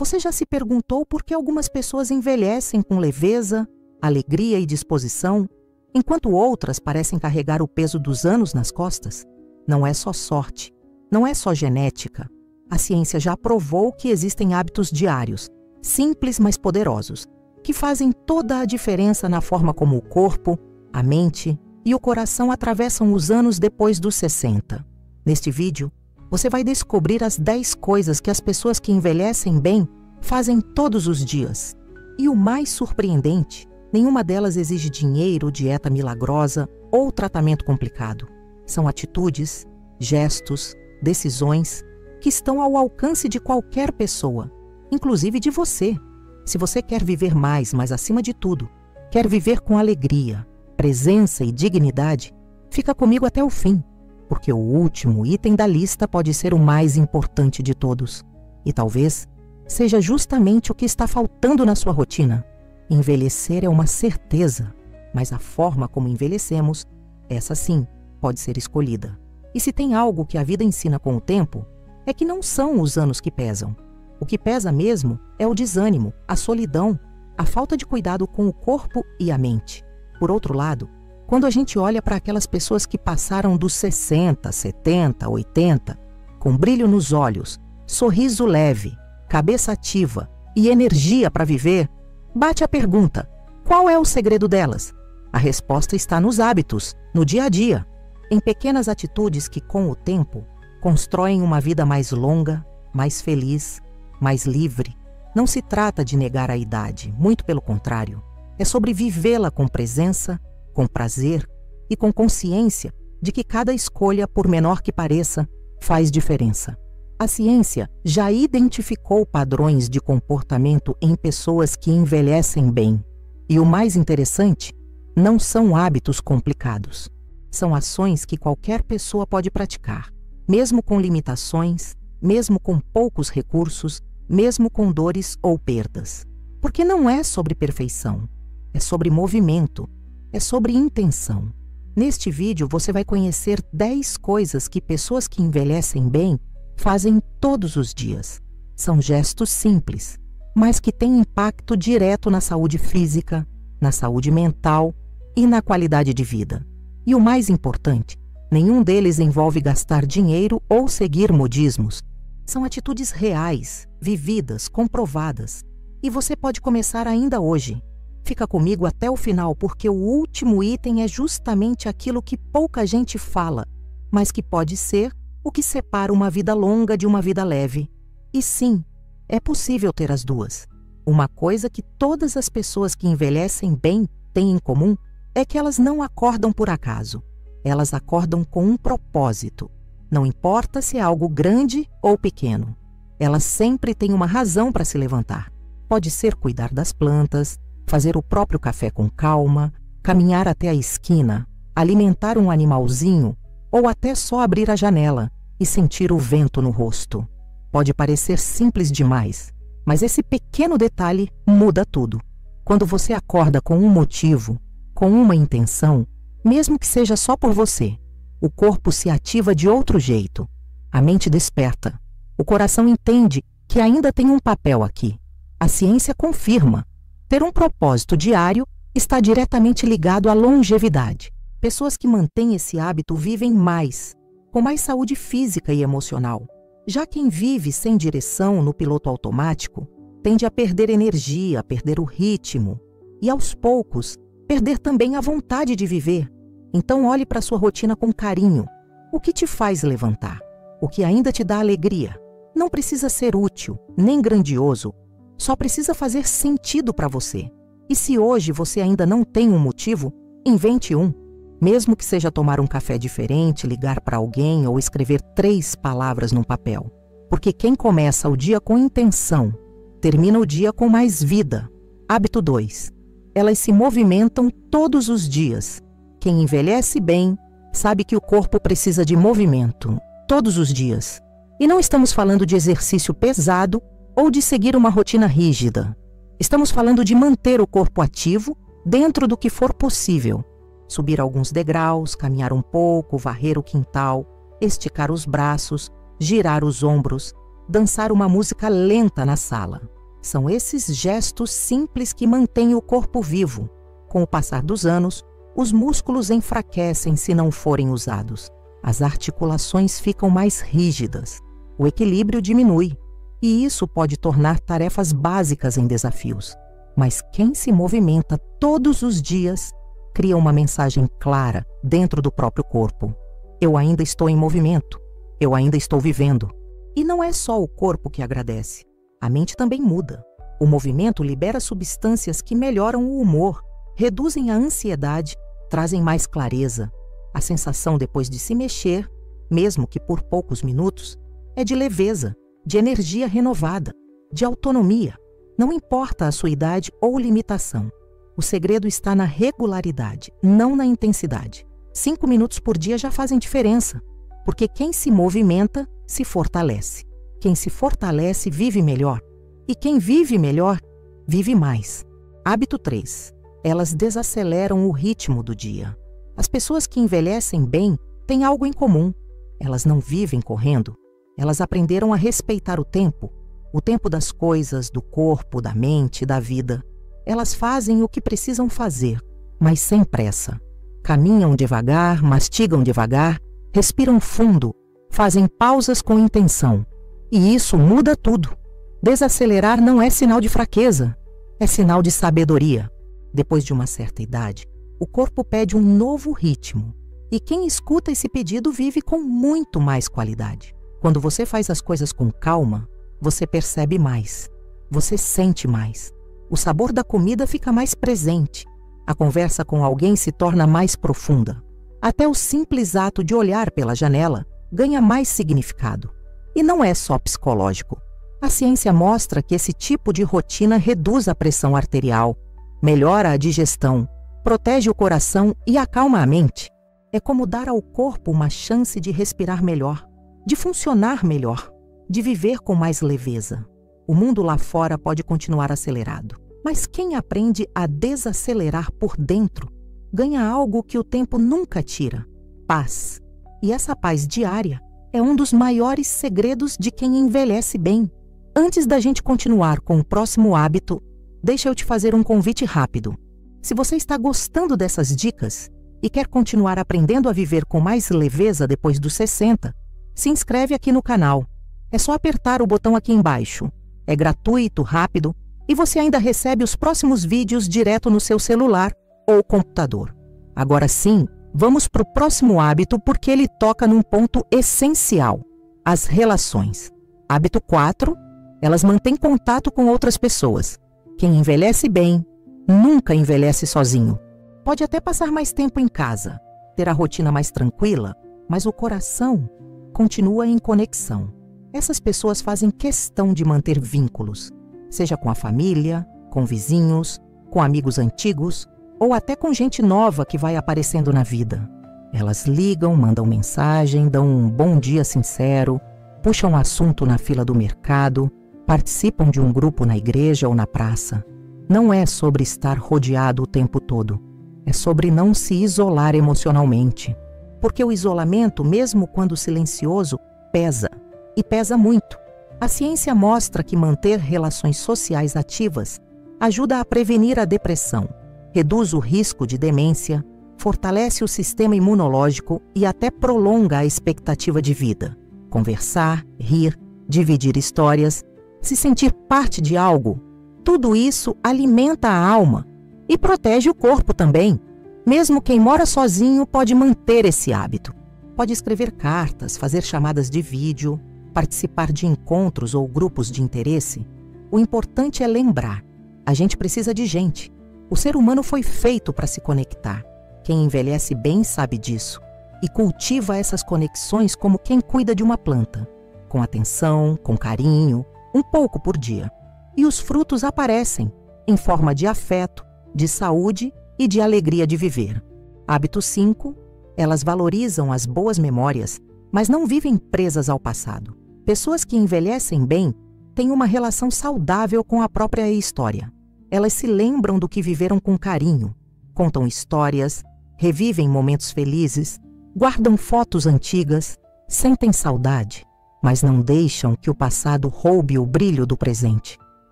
Você já se perguntou por que algumas pessoas envelhecem com leveza, alegria e disposição, enquanto outras parecem carregar o peso dos anos nas costas? Não é só sorte, não é só genética. A ciência já provou que existem hábitos diários, simples mas poderosos, que fazem toda a diferença na forma como o corpo, a mente e o coração atravessam os anos depois dos 60. Neste vídeo, você vai descobrir as 10 coisas que as pessoas que envelhecem bem fazem todos os dias. E o mais surpreendente, nenhuma delas exige dinheiro, dieta milagrosa ou tratamento complicado. São atitudes, gestos, decisões que estão ao alcance de qualquer pessoa, inclusive de você. Se você quer viver mais, mas acima de tudo, quer viver com alegria, presença e dignidade, fica comigo até o fim, porque o último item da lista pode ser o mais importante de todos. E talvez seja justamente o que está faltando na sua rotina. Envelhecer é uma certeza, mas a forma como envelhecemos, essa sim, pode ser escolhida. E se tem algo que a vida ensina com o tempo, é que não são os anos que pesam. O que pesa mesmo é o desânimo, a solidão, a falta de cuidado com o corpo e a mente. Por outro lado, quando a gente olha para aquelas pessoas que passaram dos 60, 70, 80, com brilho nos olhos, sorriso leve, cabeça ativa e energia para viver, bate a pergunta: qual é o segredo delas? A resposta está nos hábitos, no dia a dia, em pequenas atitudes que, com o tempo, constroem uma vida mais longa, mais feliz, mais livre. Não se trata de negar a idade, muito pelo contrário. É sobre vivê-la com presença, com prazer e com consciência de que cada escolha, por menor que pareça, faz diferença. A ciência já identificou padrões de comportamento em pessoas que envelhecem bem. E o mais interessante, não são hábitos complicados. São ações que qualquer pessoa pode praticar, mesmo com limitações, mesmo com poucos recursos, mesmo com dores ou perdas. Porque não é sobre perfeição, é sobre movimento, é sobre intenção. Neste vídeo você vai conhecer 10 coisas que pessoas que envelhecem bem fazem todos os dias. São gestos simples, mas que têm impacto direto na saúde física, na saúde mental e na qualidade de vida. E o mais importante, nenhum deles envolve gastar dinheiro ou seguir modismos. São atitudes reais, vividas, comprovadas. E você pode começar ainda hoje. Fica comigo até o final, porque o último item é justamente aquilo que pouca gente fala, mas que pode ser o que separa uma vida longa de uma vida leve. E sim, é possível ter as duas. Uma coisa que todas as pessoas que envelhecem bem têm em comum é que elas não acordam por acaso. Elas acordam com um propósito. Não importa se é algo grande ou pequeno. Elas sempre têm uma razão para se levantar. Pode ser cuidar das plantas, fazer o próprio café com calma, caminhar até a esquina, alimentar um animalzinho ou até só abrir a janela e sentir o vento no rosto. Pode parecer simples demais, mas esse pequeno detalhe muda tudo. Quando você acorda com um motivo, com uma intenção, mesmo que seja só por você, o corpo se ativa de outro jeito. A mente desperta. O coração entende que ainda tem um papel aqui. A ciência confirma. Ter um propósito diário está diretamente ligado à longevidade. Pessoas que mantêm esse hábito vivem mais, com mais saúde física e emocional. Já quem vive sem direção no piloto automático tende a perder energia, a perder o ritmo e, aos poucos, perder também a vontade de viver. Então olhe para sua rotina com carinho. O que te faz levantar? O que ainda te dá alegria? Não precisa ser útil, nem grandioso. Só precisa fazer sentido para você. E se hoje você ainda não tem um motivo, invente um. Mesmo que seja tomar um café diferente, ligar para alguém ou escrever 3 palavras num papel. Porque quem começa o dia com intenção, termina o dia com mais vida. Hábito 2. Elas se movimentam todos os dias. Quem envelhece bem sabe que o corpo precisa de movimento, todos os dias. E não estamos falando de exercício pesado ou de seguir uma rotina rígida. Estamos falando de manter o corpo ativo dentro do que for possível. Subir alguns degraus, caminhar um pouco, varrer o quintal, esticar os braços, girar os ombros, dançar uma música lenta na sala. São esses gestos simples que mantêm o corpo vivo. Com o passar dos anos, os músculos enfraquecem se não forem usados. As articulações ficam mais rígidas. O equilíbrio diminui. E isso pode tornar tarefas básicas em desafios. Mas quem se movimenta todos os dias cria uma mensagem clara dentro do próprio corpo. Eu ainda estou em movimento. Eu ainda estou vivendo. E não é só o corpo que agradece. A mente também muda. O movimento libera substâncias que melhoram o humor, reduzem a ansiedade, trazem mais clareza. A sensação depois de se mexer, mesmo que por poucos minutos, é de leveza, de energia renovada, de autonomia. Não importa a sua idade ou limitação. O segredo está na regularidade, não na intensidade. 5 minutos por dia já fazem diferença, porque quem se movimenta se fortalece. Quem se fortalece vive melhor. E quem vive melhor, vive mais. Hábito 3. Elas desaceleram o ritmo do dia. As pessoas que envelhecem bem têm algo em comum. Elas não vivem correndo. Elas aprenderam a respeitar o tempo das coisas, do corpo, da mente, da vida. Elas fazem o que precisam fazer, mas sem pressa. Caminham devagar, mastigam devagar, respiram fundo, fazem pausas com intenção. E isso muda tudo. Desacelerar não é sinal de fraqueza, é sinal de sabedoria. Depois de uma certa idade, o corpo pede um novo ritmo. E quem escuta esse pedido vive com muito mais qualidade. Quando você faz as coisas com calma, você percebe mais, você sente mais. O sabor da comida fica mais presente. A conversa com alguém se torna mais profunda. Até o simples ato de olhar pela janela ganha mais significado. E não é só psicológico. A ciência mostra que esse tipo de rotina reduz a pressão arterial, melhora a digestão, protege o coração e acalma a mente. É como dar ao corpo uma chance de respirar melhor, de funcionar melhor, de viver com mais leveza. O mundo lá fora pode continuar acelerado, mas quem aprende a desacelerar por dentro ganha algo que o tempo nunca tira: paz. E essa paz diária é um dos maiores segredos de quem envelhece bem. Antes da gente continuar com o próximo hábito, deixa eu te fazer um convite rápido. Se você está gostando dessas dicas e quer continuar aprendendo a viver com mais leveza depois dos 60, se inscreve aqui no canal. É só apertar o botão aqui embaixo. É gratuito, rápido e você ainda recebe os próximos vídeos direto no seu celular ou computador. Agora sim, vamos para o próximo hábito porque ele toca num ponto essencial: as relações. Hábito 4. Elas mantêm contato com outras pessoas. Quem envelhece bem, nunca envelhece sozinho. Pode até passar mais tempo em casa, ter a rotina mais tranquila, mas o coração continua em conexão. Essas pessoas fazem questão de manter vínculos, seja com a família, com vizinhos, com amigos antigos ou até com gente nova que vai aparecendo na vida. Elas ligam, mandam mensagem, dão um bom dia sincero, puxam assunto na fila do mercado, participam de um grupo na igreja ou na praça. Não é sobre estar rodeado o tempo todo. É sobre não se isolar emocionalmente. Porque o isolamento, mesmo quando silencioso, pesa. E pesa muito. A ciência mostra que manter relações sociais ativas ajuda a prevenir a depressão, reduz o risco de demência, fortalece o sistema imunológico e até prolonga a expectativa de vida. Conversar, rir, dividir histórias, se sentir parte de algo, tudo isso alimenta a alma e protege o corpo também. Mesmo quem mora sozinho pode manter esse hábito. Pode escrever cartas, fazer chamadas de vídeo, participar de encontros ou grupos de interesse. O importante é lembrar: a gente precisa de gente. O ser humano foi feito para se conectar. Quem envelhece bem sabe disso e cultiva essas conexões como quem cuida de uma planta, com atenção, com carinho, um pouco por dia. E os frutos aparecem em forma de afeto, de saúde e de alegria de viver. Hábito 5. Elas valorizam as boas memórias, mas não vivem presas ao passado. Pessoas que envelhecem bem têm uma relação saudável com a própria história. Elas se lembram do que viveram com carinho, contam histórias, revivem momentos felizes, guardam fotos antigas, sentem saudade. mas não deixam que o passado roube o brilho do presente.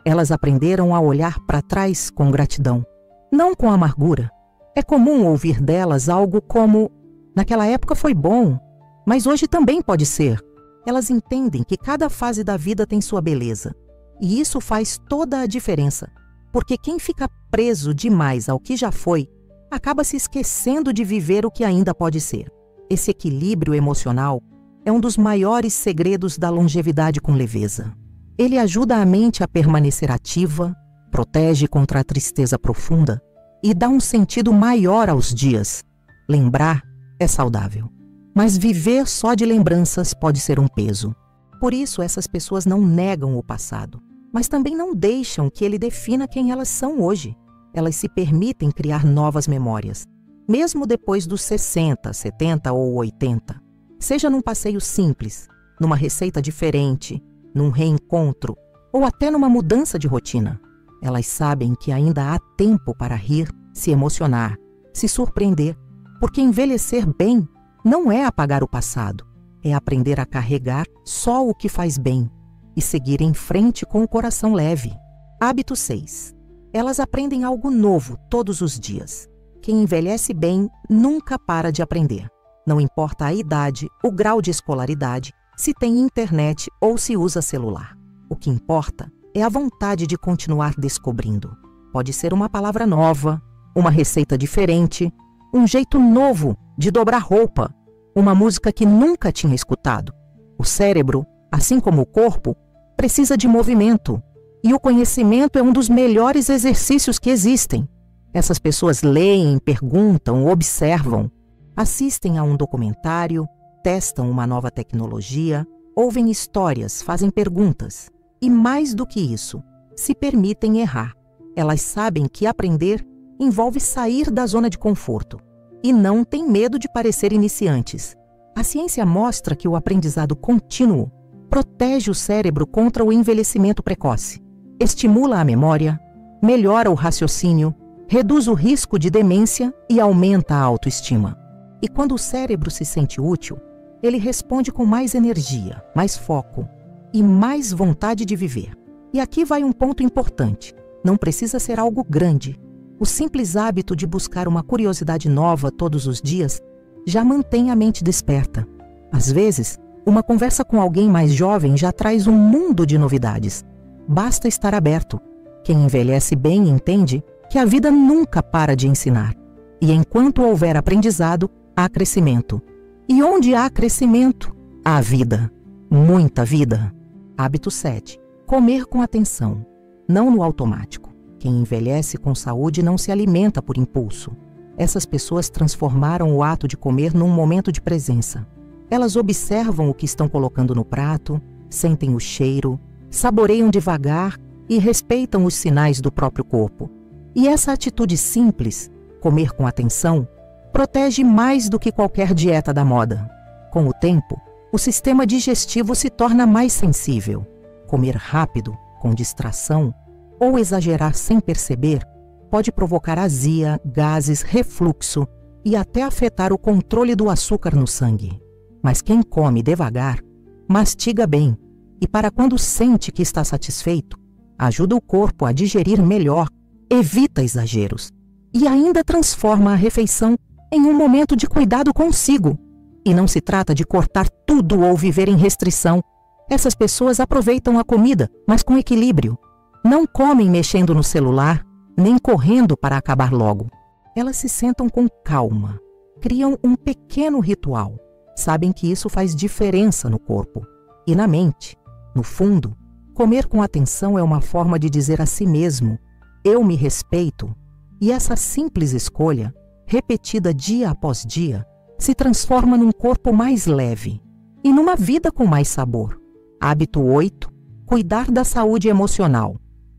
Elas aprenderam a olhar para trás com gratidão, não com amargura. É comum ouvir delas algo como: naquela época foi bom, mas hoje também pode ser. Elas entendem que cada fase da vida tem sua beleza, e isso faz toda a diferença, porque quem fica preso demais ao que já foi, acaba se esquecendo de viver o que ainda pode ser. Esse equilíbrio emocional é um dos maiores segredos da longevidade com leveza. Ele ajuda a mente a permanecer ativa, protege contra a tristeza profunda e dá um sentido maior aos dias. Lembrar é saudável, mas viver só de lembranças pode ser um peso. Por isso, essas pessoas não negam o passado, mas também não deixam que ele defina quem elas são hoje. Elas se permitem criar novas memórias, mesmo depois dos 60, 70 ou 80. Seja num passeio simples, numa receita diferente, num reencontro ou até numa mudança de rotina. Elas sabem que ainda há tempo para rir, se emocionar, se surpreender, porque envelhecer bem não é apagar o passado, é aprender a carregar só o que faz bem e seguir em frente com o coração leve. Hábito 6. Elas aprendem algo novo todos os dias. Quem envelhece bem nunca para de aprender. Não importa a idade, o grau de escolaridade, se tem internet ou se usa celular. O que importa é a vontade de continuar descobrindo. Pode ser uma palavra nova, uma receita diferente, um jeito novo de dobrar roupa, uma música que nunca tinha escutado. O cérebro, assim como o corpo, precisa de movimento. E o conhecimento é um dos melhores exercícios que existem. Essas pessoas leem, perguntam, observam, assistem a um documentário, testam uma nova tecnologia, ouvem histórias, fazem perguntas. E mais do que isso, se permitem errar. Elas sabem que aprender envolve sair da zona de conforto e não têm medo de parecer iniciantes. A ciência mostra que o aprendizado contínuo protege o cérebro contra o envelhecimento precoce, estimula a memória, melhora o raciocínio, reduz o risco de demência e aumenta a autoestima. E quando o cérebro se sente útil, ele responde com mais energia, mais foco e mais vontade de viver. E aqui vai um ponto importante: não precisa ser algo grande. O simples hábito de buscar uma curiosidade nova todos os dias já mantém a mente desperta. Às vezes, uma conversa com alguém mais jovem já traz um mundo de novidades. Basta estar aberto. Quem envelhece bem entende que a vida nunca para de ensinar. E enquanto houver aprendizado, há crescimento. E onde há crescimento, há vida. Muita vida. Hábito 7. Comer com atenção, não no automático. Quem envelhece com saúde não se alimenta por impulso. Essas pessoas transformaram o ato de comer num momento de presença. Elas observam o que estão colocando no prato, sentem o cheiro, saboreiam devagar e respeitam os sinais do próprio corpo. E essa atitude simples, comer com atenção, protege mais do que qualquer dieta da moda. Com o tempo, o sistema digestivo se torna mais sensível. Comer rápido, com distração, ou exagerar sem perceber, pode provocar azia, gases, refluxo e até afetar o controle do açúcar no sangue. Mas quem come devagar, mastiga bem e, para quando sente que está satisfeito, ajuda o corpo a digerir melhor, evita exageros e ainda transforma a refeição em um momento de cuidado consigo. E não se trata de cortar tudo ou viver em restrição. Essas pessoas aproveitam a comida, mas com equilíbrio. Não comem mexendo no celular, nem correndo para acabar logo. Elas se sentam com calma, criam um pequeno ritual. Sabem que isso faz diferença no corpo e na mente. No fundo, comer com atenção é uma forma de dizer a si mesmo: eu me respeito. E essa simples escolha, repetida dia após dia, se transforma num corpo mais leve e numa vida com mais sabor. Hábito 8. Cuidar da saúde emocional.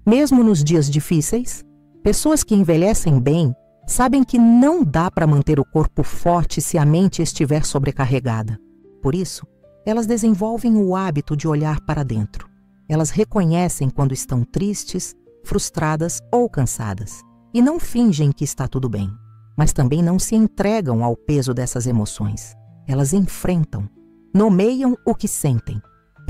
Mesmo nos dias difíceis, pessoas que envelhecem bem sabem que não dá para manter o corpo forte se a mente estiver sobrecarregada. Por isso, elas desenvolvem o hábito de olhar para dentro. Elas reconhecem quando estão tristes, frustradas ou cansadas. E não fingem que está tudo bem, mas também não se entregam ao peso dessas emoções. Elas enfrentam, nomeiam o que sentem,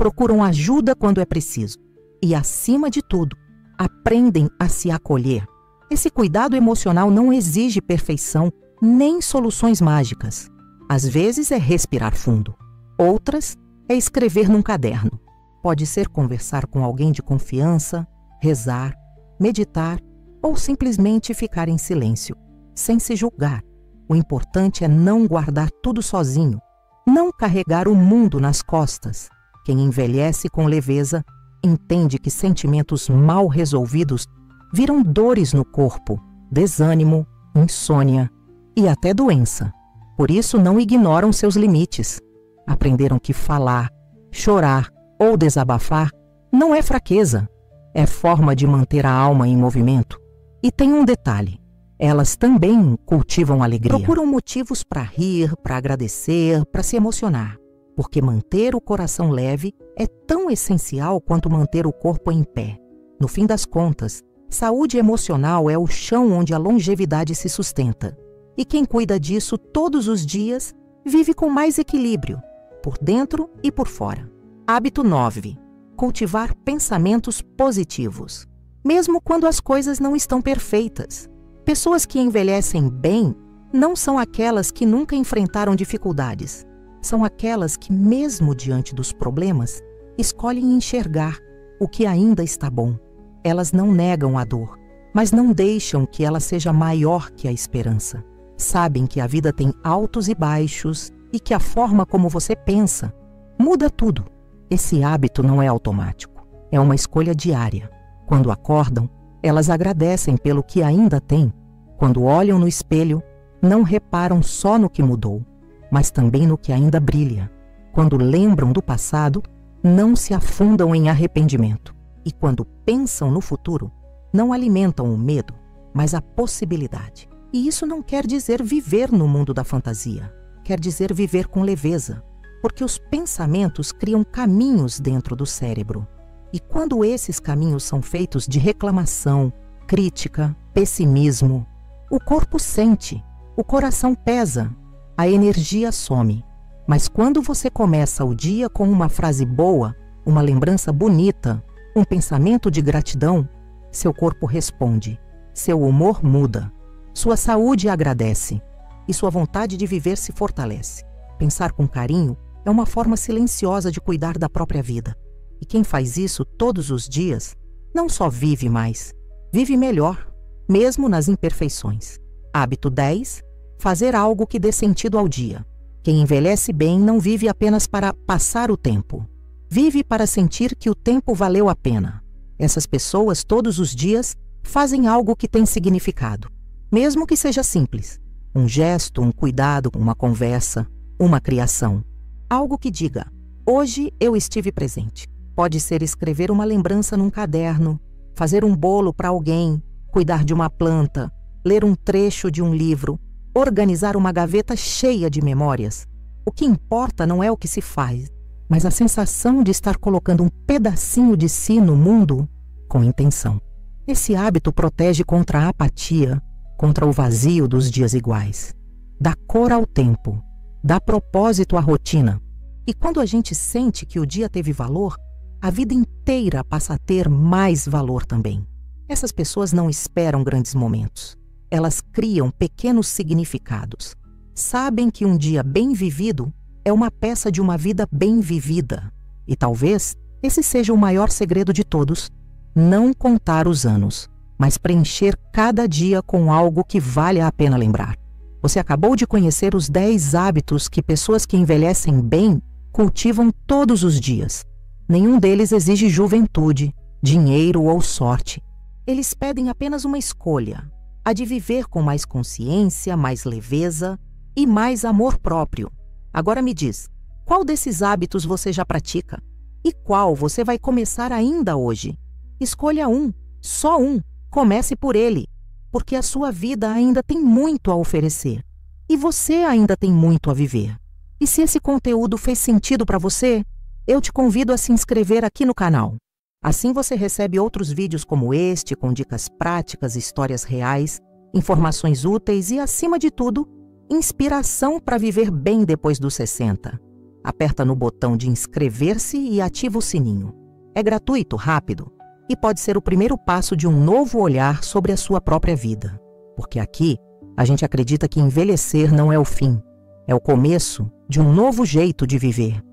procuram ajuda quando é preciso. E, acima de tudo, aprendem a se acolher. Esse cuidado emocional não exige perfeição nem soluções mágicas. Às vezes é respirar fundo. Outras é escrever num caderno. Pode ser conversar com alguém de confiança, rezar, meditar ou simplesmente ficar em silêncio, sem se julgar. O importante é não guardar tudo sozinho, não carregar o mundo nas costas. Quem envelhece com leveza entende que sentimentos mal resolvidos viram dores no corpo, desânimo, insônia e até doença. Por isso não ignoram seus limites. Aprenderam que falar, chorar ou desabafar não é fraqueza, é forma de manter a alma em movimento. E tem um detalhe: elas também cultivam alegria. Procuram motivos para rir, para agradecer, para se emocionar. Porque manter o coração leve é tão essencial quanto manter o corpo em pé. No fim das contas, saúde emocional é o chão onde a longevidade se sustenta. E quem cuida disso todos os dias vive com mais equilíbrio, por dentro e por fora. Hábito 9. Cultivar pensamentos positivos. Mesmo quando as coisas não estão perfeitas. Pessoas que envelhecem bem não são aquelas que nunca enfrentaram dificuldades. São aquelas que, mesmo diante dos problemas, escolhem enxergar o que ainda está bom. Elas não negam a dor, mas não deixam que ela seja maior que a esperança. Sabem que a vida tem altos e baixos e que a forma como você pensa muda tudo. Esse hábito não é automático, é uma escolha diária. Quando acordam, elas agradecem pelo que ainda têm. Quando olham no espelho, não reparam só no que mudou, mas também no que ainda brilha. Quando lembram do passado, não se afundam em arrependimento. E quando pensam no futuro, não alimentam o medo, mas a possibilidade. E isso não quer dizer viver no mundo da fantasia. Quer dizer viver com leveza, porque os pensamentos criam caminhos dentro do cérebro. E quando esses caminhos são feitos de reclamação, crítica, pessimismo, o corpo sente, o coração pesa, a energia some. Mas quando você começa o dia com uma frase boa, uma lembrança bonita, um pensamento de gratidão, seu corpo responde, seu humor muda, sua saúde agradece e sua vontade de viver se fortalece. Pensar com carinho é uma forma silenciosa de cuidar da própria vida. E quem faz isso todos os dias, não só vive mais, vive melhor, mesmo nas imperfeições. Hábito 10. Fazer algo que dê sentido ao dia. Quem envelhece bem não vive apenas para passar o tempo. Vive para sentir que o tempo valeu a pena. Essas pessoas, todos os dias, fazem algo que tem significado, mesmo que seja simples. Um gesto, um cuidado, uma conversa, uma criação. Algo que diga, hoje eu estive presente. Pode ser escrever uma lembrança num caderno, fazer um bolo para alguém, cuidar de uma planta, ler um trecho de um livro, organizar uma gaveta cheia de memórias. O que importa não é o que se faz, mas a sensação de estar colocando um pedacinho de si no mundo com intenção. Esse hábito protege contra a apatia, contra o vazio dos dias iguais. Dá cor ao tempo, dá propósito à rotina. E quando a gente sente que o dia teve valor, a vida inteira passa a ter mais valor também. Essas pessoas não esperam grandes momentos. Elas criam pequenos significados. Sabem que um dia bem vivido é uma peça de uma vida bem vivida. E talvez esse seja o maior segredo de todos: não contar os anos, mas preencher cada dia com algo que vale a pena lembrar. Você acabou de conhecer os 10 hábitos que pessoas que envelhecem bem cultivam todos os dias. Nenhum deles exige juventude, dinheiro ou sorte. Eles pedem apenas uma escolha, a de viver com mais consciência, mais leveza e mais amor próprio. Agora me diz, qual desses hábitos você já pratica? E qual você vai começar ainda hoje? Escolha um, só um. Comece por ele, porque a sua vida ainda tem muito a oferecer. E você ainda tem muito a viver. E se esse conteúdo fez sentido para você, eu te convido a se inscrever aqui no canal. Assim você recebe outros vídeos como este, com dicas práticas, histórias reais, informações úteis e, acima de tudo, inspiração para viver bem depois dos 60. Aperta no botão de inscrever-se e ativa o sininho. É gratuito, rápido e pode ser o primeiro passo de um novo olhar sobre a sua própria vida. Porque aqui a gente acredita que envelhecer não é o fim, é o começo de um novo jeito de viver.